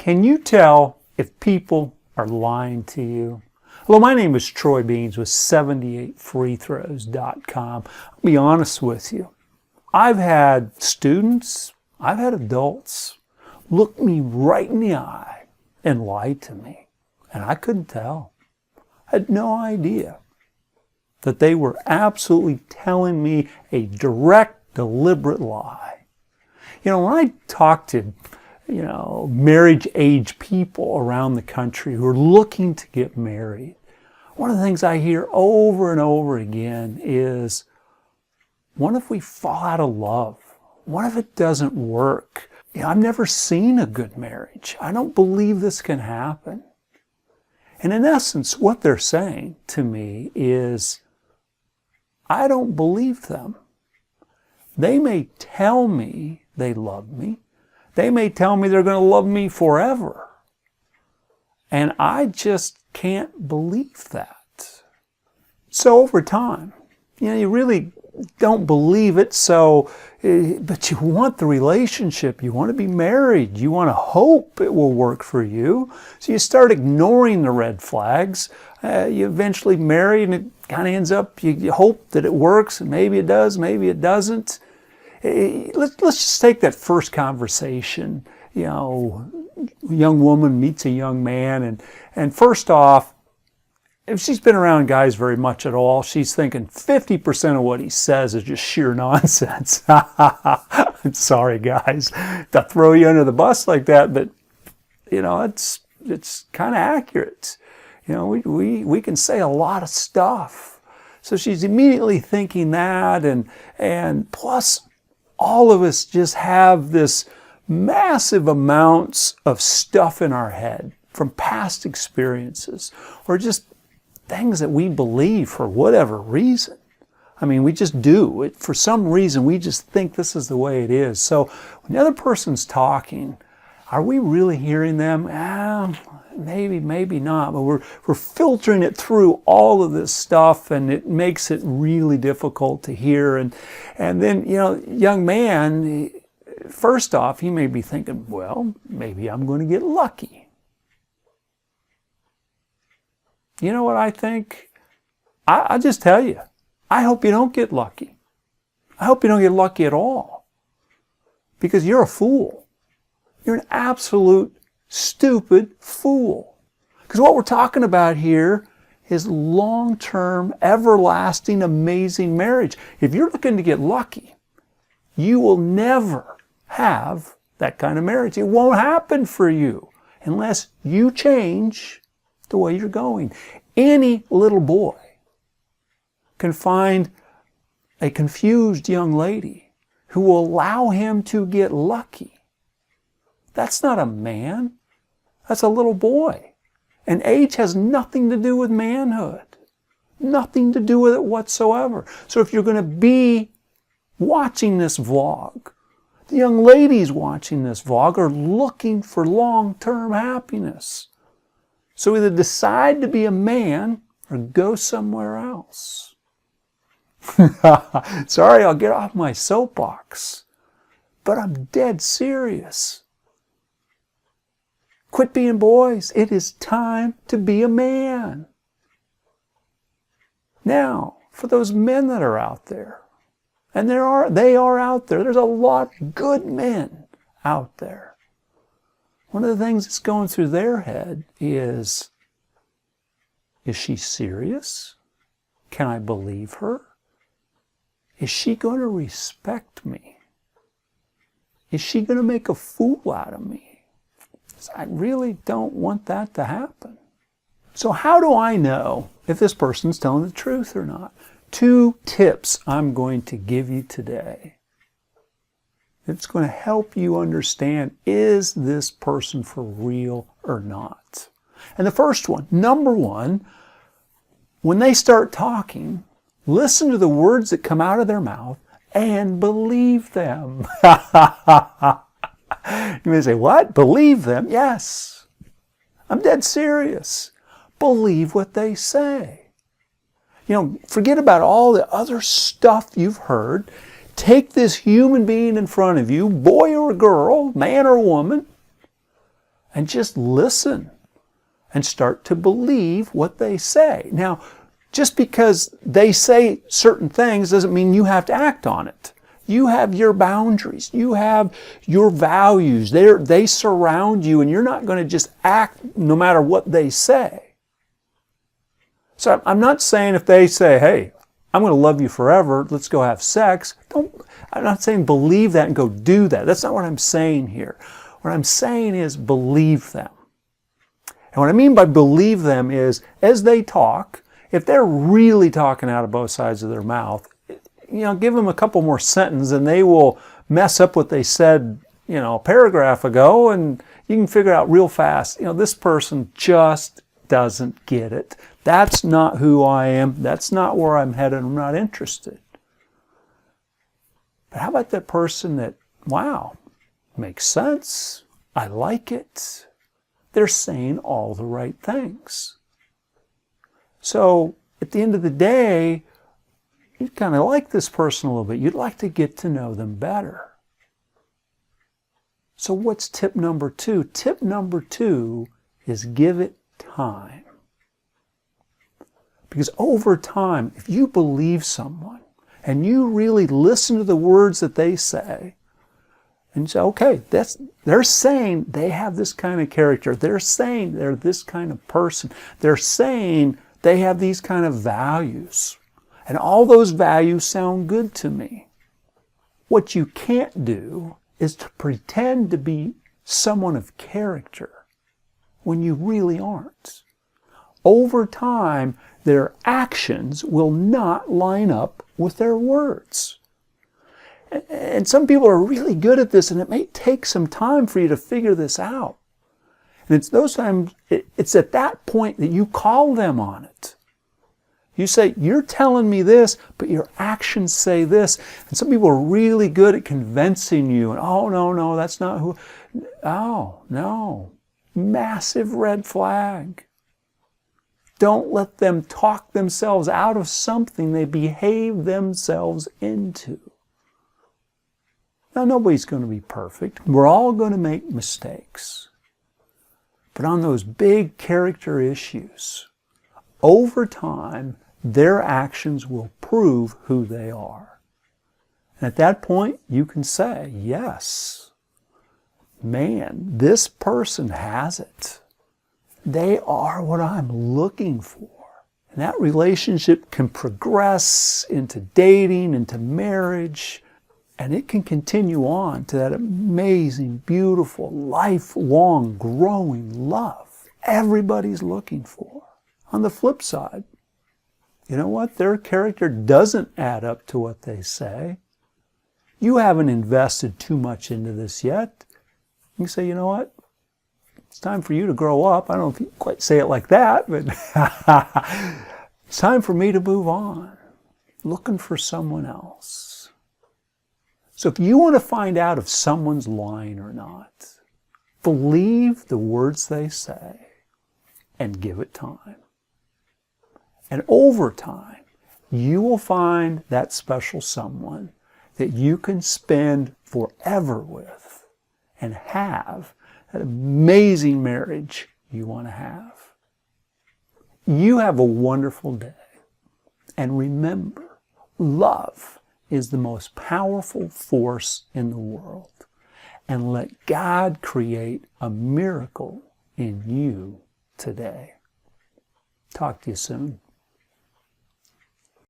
Can you tell if people are lying to you? Hello, my name is Troy Beans with 78freethrows.com. I'll be honest with you. I've had students, I've had adults look me right in the eye and lie to me. And I couldn't tell. I had no idea that they were absolutely telling me a direct, deliberate lie. You know, when I talk to marriage age people around the country who are looking to get married, one of the things I hear over and over again is, what if we fall out of love? What if it doesn't work? I've never seen a good marriage. I don't believe this can happen. And in essence, what they're saying to me is, I don't believe them. They may tell me they love me. They may tell me they're going to love me forever. And I just can't believe that. So over time, you really don't believe it, but you want the relationship. You want to be married. You want to hope it will work for you. So you start ignoring the red flags. You eventually marry, and it kind of ends up, you hope that it works, and maybe it does, maybe it doesn't. Let's just take that first conversation. A young woman meets a young man, and first off, if she's been around guys very much at all, she's thinking 50% of what he says is just sheer nonsense. I'm sorry, guys, to throw you under the bus like that, but it's kind of accurate. We can say a lot of stuff. So she's immediately thinking that, and plus all of us just have this massive amounts of stuff in our head from past experiences, or just things that we believe for whatever reason. I mean, we just do. For some reason, we just think this is the way it is. So when the other person's talking, are we really hearing them? Maybe, maybe not. But we're filtering it through all of this stuff, and it makes it really difficult to hear. And then, young man, first off, he may be thinking, well, maybe I'm going to get lucky. You know what I think? I just tell you, I hope you don't get lucky. I hope you don't get lucky at all. Because you're a fool. You're an absolute stupid fool. Because what we're talking about here is long-term, everlasting, amazing marriage. If you're looking to get lucky, you will never have that kind of marriage. It won't happen for you unless you change the way you're going. Any little boy can find a confused young lady who will allow him to get lucky. That's not a man. That's a little boy. And age has nothing to do with manhood. Nothing to do with it whatsoever. So if you're going to be watching this vlog, the young ladies watching this vlog are looking for long-term happiness. So either decide to be a man or go somewhere else. Sorry, I'll get off my soapbox, but I'm dead serious. Quit being boys. It is time to be a man. Now, for those men that are out there, and they are out there, there's a lot of good men out there. One of the things that's going through their head is she serious? Can I believe her? Is she going to respect me? Is she going to make a fool out of me? I really don't want that to happen. So how do I know if this person's telling the truth or not? 2 tips I'm going to give you today. It's going to help you understand, is this person for real or not? And the first one, number 1, when they start talking, listen to the words that come out of their mouth and believe them. You may say, what? Believe them? Yes. I'm dead serious. Believe what they say. Forget about all the other stuff you've heard. Take this human being in front of you, boy or girl, man or woman, and just listen and start to believe what they say. Now, just because they say certain things doesn't mean you have to act on it. You have your boundaries. You have your values. They surround you, and you're not going to just act no matter what they say. So I'm not saying if they say, hey, I'm going to love you forever, let's go have sex. I'm not saying believe that and go do that. That's not what I'm saying here. What I'm saying is believe them. And what I mean by believe them is, as they talk, if they're really talking out of both sides of their mouth, give them a couple more sentences and they will mess up what they said, a paragraph ago, and you can figure out real fast, this person just doesn't get it. That's not who I am. That's not where I'm headed. I'm not interested. But how about that person that, wow, makes sense. I like it. They're saying all the right things. So at the end of the day, you kind of like this person a little bit. You'd like to get to know them better. So what's tip number 2? Tip number 2 is give it time. Because over time, if you believe someone and you really listen to the words that they say, and you say, okay, they're saying they have this kind of character. They're saying they're this kind of person. They're saying they have these kind of values. And all those values sound good to me. What you can't do is to pretend to be someone of character when you really aren't. Over time, their actions will not line up with their words. And some people are really good at this, and it may take some time for you to figure this out. And it's those times, it's at that point that you call them on it. You say, you're telling me this, but your actions say this. And some people are really good at convincing you. And, oh, no, that's not who. Oh, no. Massive red flag. Don't let them talk themselves out of something they behave themselves into. Now, nobody's going to be perfect. We're all going to make mistakes. But on those big character issues, over time, their actions will prove who they are. And at that point, you can say, yes, man, this person has it. They are what I'm looking for. And that relationship can progress into dating, into marriage, and it can continue on to that amazing, beautiful, lifelong, growing love everybody's looking for. On the flip side, you know what? Their character doesn't add up to what they say. You haven't invested too much into this yet. You say, you know what? It's time for you to grow up. I don't know if you quite say it like that, but it's time for me to move on. Looking for someone else. So if you want to find out if someone's lying or not, believe the words they say and give it time. And over time, you will find that special someone that you can spend forever with and have that amazing marriage you want to have. You have a wonderful day. And remember, love is the most powerful force in the world. And let God create a miracle in you today. Talk to you soon.